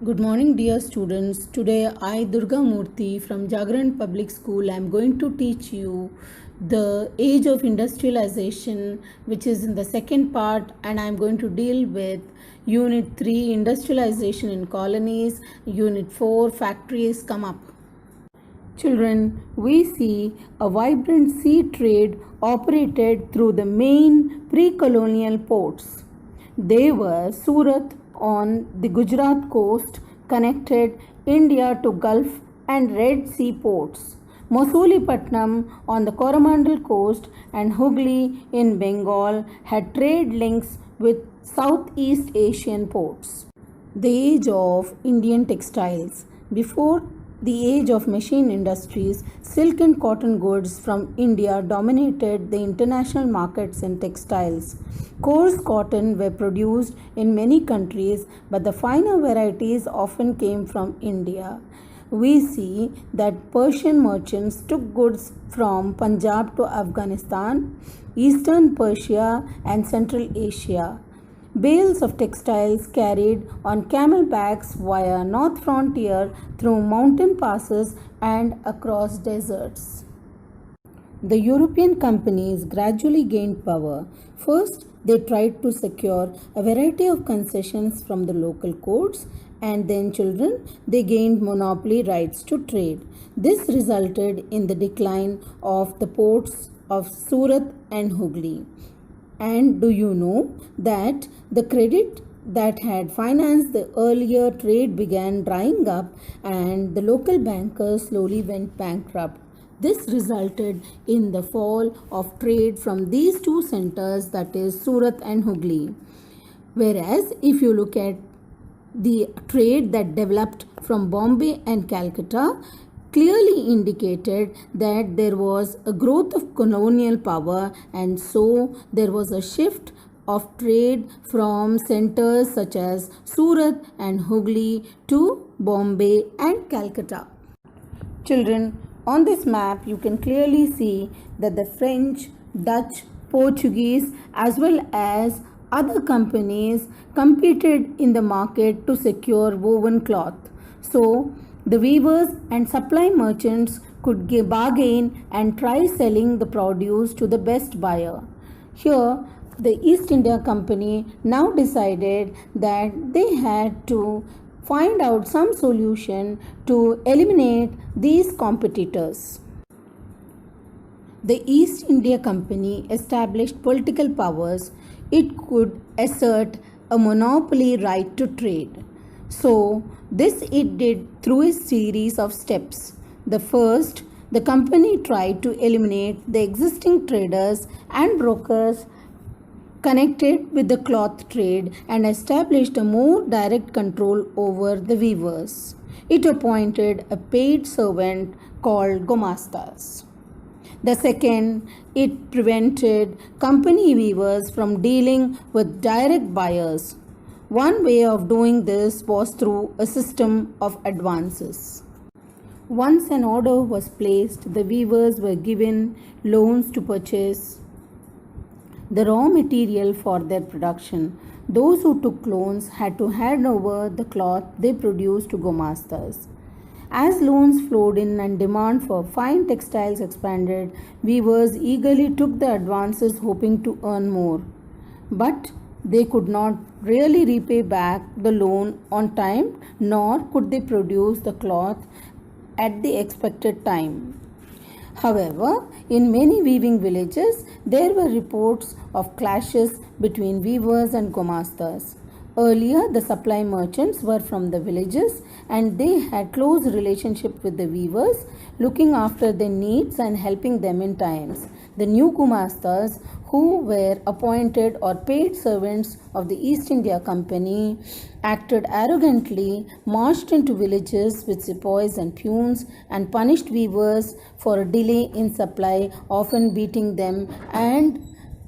Good morning, dear students. Today I, Durga Murthy from Jagran Public School, I am going to teach you the age of industrialization, which is in the second part, and I am going to deal with Unit 3, Industrialization in Colonies, Unit 4, Factories Come Up. Children, we see a vibrant sea trade operated through the main pre-colonial ports. They were Surat on the Gujarat coast, connected India to Gulf and Red Sea ports, Mosulipatnam on the Coromandel coast, and Hooghly in Bengal had trade links with Southeast Asian ports. The age of Indian textiles. Before the age of machine industries, silk and cotton goods from India dominated the international markets in textiles. Coarse cotton were produced in many countries, but the finer varieties often came from India. We see that Persian merchants took goods from Punjab to Afghanistan, Eastern Persia, and Central Asia. Bales of textiles carried on camelbacks via North Frontier through mountain passes and across deserts. The European companies gradually gained power. First, they tried to secure a variety of concessions from the local courts, and then they gained monopoly rights to trade. This resulted in the decline of the ports of Surat and Hooghly. And do you know that the credit that had financed the earlier trade began drying up and the local bankers slowly went bankrupt? This resulted in the fall of trade from these two centers, that is Surat and Hooghly. Whereas if you look at the trade that developed from Bombay and Calcutta, clearly indicated that there was a growth of colonial power, and so there was a shift of trade from centers such as Surat and Hooghly to Bombay and Calcutta. Children, on this map you can clearly see that the French, Dutch, Portuguese as well as other companies competed in the market to secure woven cloth. So the weavers and supply merchants could bargain and try selling the produce to the best buyer. Here, the East India Company now decided that they had to find out some solution to eliminate these competitors. The East India Company established political powers. It could assert a monopoly right to trade. So, this it did through a series of steps. The first, the company tried to eliminate the existing traders and brokers connected with the cloth trade and established a more direct control over the weavers. It appointed a paid servant called Gomastas. The second, it prevented company weavers from dealing with direct buyers. One way of doing this was through a system of advances. Once an order was placed, the weavers were given loans to purchase the raw material for their production. Those who took loans had to hand over the cloth they produced to Gomastas. As loans flowed in and demand for fine textiles expanded, weavers eagerly took the advances hoping to earn more. But they could not really repay back the loan on time, nor could they produce the cloth at the expected time. However, in many weaving villages, there were reports of clashes between weavers and Gomastas. Earlier, the supply merchants were from the villages and they had close relationship with the weavers, looking after their needs and helping them in times. The new Gomastas, who were appointed or paid servants of the East India Company, acted arrogantly, marched into villages with sepoys and peons, and punished weavers for a delay in supply, often beating them and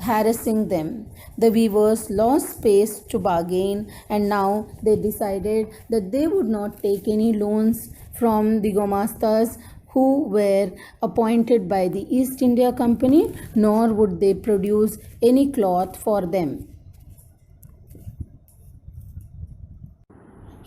harassing them. The weavers lost space to bargain, and now they decided that they would not take any loans from the Gomastas who were appointed by the East India Company, nor would they produce any cloth for them.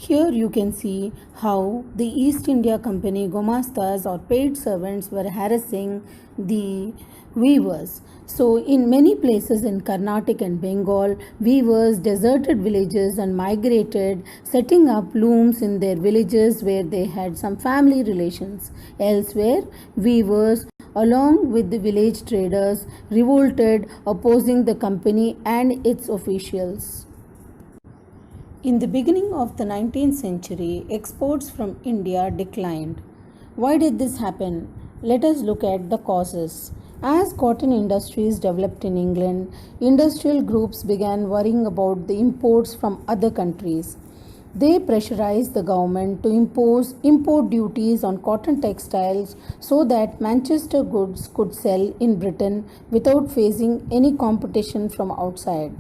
Here you can see how the East India Company Gomastas or paid servants were harassing the weavers. So, in many places in Karnataka and Bengal, weavers deserted villages and migrated, setting up looms in their villages where they had some family relations. Elsewhere, weavers, along with the village traders, revolted, opposing the company and its officials. In the beginning of the 19th century, exports from India declined. Why did this happen? Let us look at the causes. As cotton industries developed in England, industrial groups began worrying about the imports from other countries. They pressurized the government to impose import duties on cotton textiles so that Manchester goods could sell in Britain without facing any competition from outside.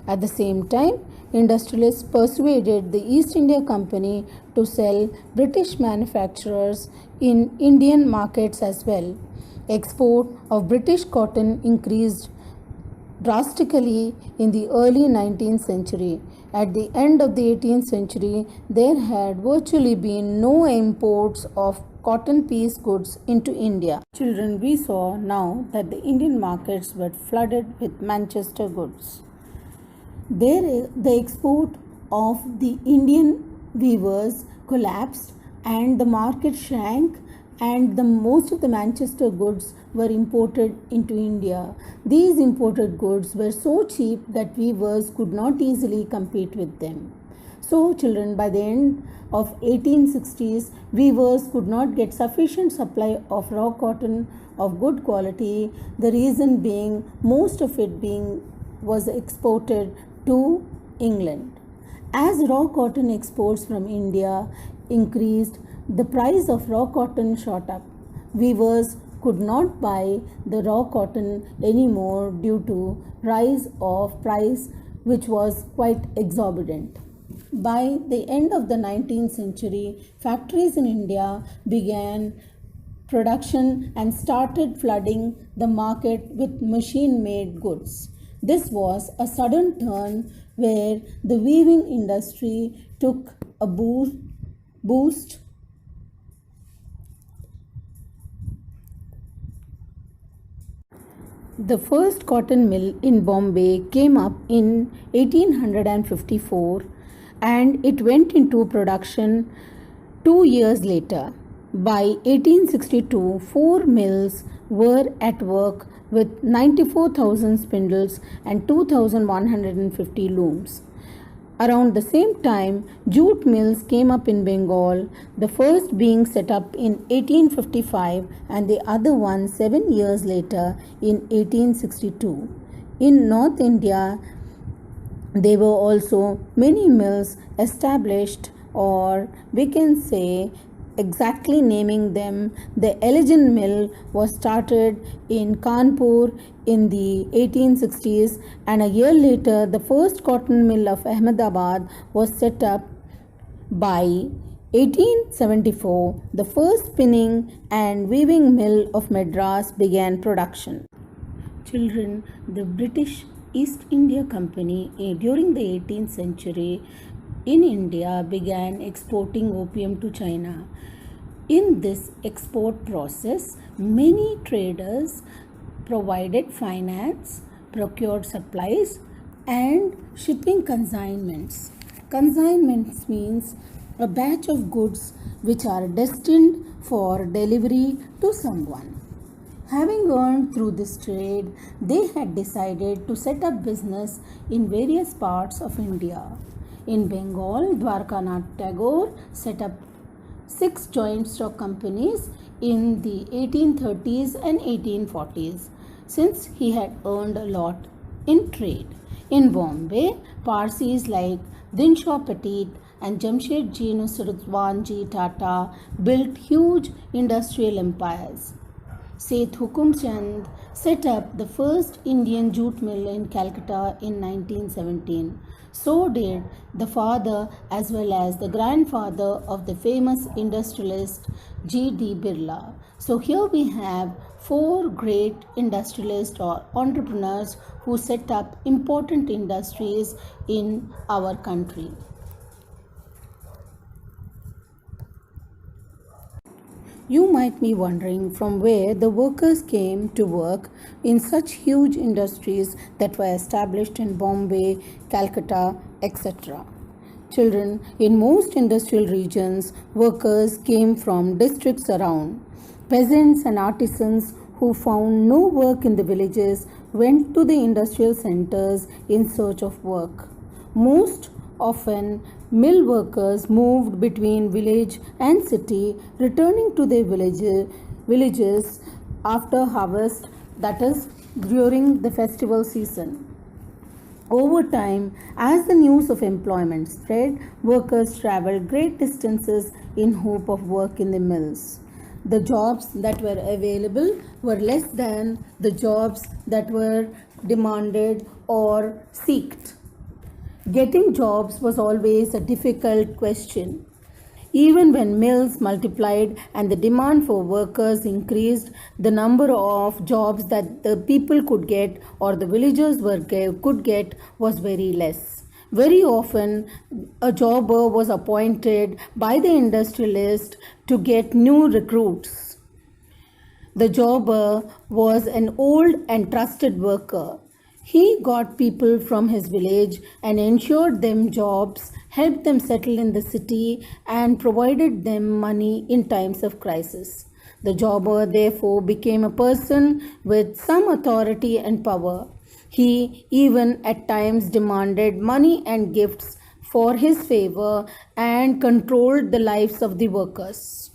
At the same time, industrialists persuaded the East India Company to sell British manufacturers in Indian markets as well. Export of British cotton increased drastically in the early 19th century. At the end of the 18th century, there had virtually been no imports of cotton piece goods into India. Children, we saw now that the Indian markets were flooded with Manchester goods. The export of the Indian weavers collapsed and the market shrank, and most of the Manchester goods were imported into India. These imported goods were so cheap that weavers could not easily compete with them. So children, by the end of 1860s, weavers could not get sufficient supply of raw cotton of good quality, the reason being most of it was exported to England. As raw cotton exports from India increased, the price of raw cotton shot up. Weavers could not buy the raw cotton anymore due to rise of price, which was quite exorbitant. By the end of the 19th century, factories in India began production and started flooding the market with machine-made goods. This was a sudden turn where the weaving industry took a boost. The first cotton mill in Bombay came up in 1854 and it went into production 2 years later. By 1862, 4 mills were at work with 94,000 spindles and 2,150 looms. Around the same time, jute mills came up in Bengal, the first being set up in 1855 and the other one 7 years later in 1862. In North India, there were also many mills established, or we can say exactly naming them, the Elgin Mill was started in Kanpur in the 1860s, and a year later the first cotton mill of Ahmedabad was set up. By 1874, the first spinning and weaving mill of Madras began production. Children, the British East India Company during the 18th century in India began exporting opium to China. In this export process, many traders provided finance, procured supplies, and shipping consignments. Consignments means a batch of goods which are destined for delivery to someone. Having earned through this trade, they had decided to set up business in various parts of India. In Bengal, Dwarkanath Tagore set up 6 joint stock companies in the 1830s and 1840s, since he had earned a lot in trade. In Bombay, Parsis like Dinshaw Petit and Jamshedji Nusratwanji Tata built huge industrial empires. Seth Hukum Chand set up the first Indian jute mill in Calcutta in 1917. So did the father as well as the grandfather of the famous industrialist G.D. Birla. So here we have 4 great industrialists or entrepreneurs who set up important industries in our country. You might be wondering from where the workers came to work in such huge industries that were established in Bombay, Calcutta, etc. Children, in most industrial regions, workers came from districts around. Peasants and artisans who found no work in the villages went to the industrial centers in search of work. Most often, mill workers moved between village and city, returning to their villages after harvest, that is, during the festival season. Over time, as the news of employment spread, workers traveled great distances in hope of work in the mills. The jobs that were available were less than the jobs that were demanded or sought. Getting jobs was always a difficult question. Even when mills multiplied and the demand for workers increased, the number of jobs that the people could get or the villagers could get was very less. Very often, a jobber was appointed by the industrialist to get new recruits. The jobber was an old and trusted worker. He got people from his village and ensured them jobs, helped them settle in the city, and provided them money in times of crisis. The jobber therefore became a person with some authority and power. He even at times demanded money and gifts for his favor and controlled the lives of the workers.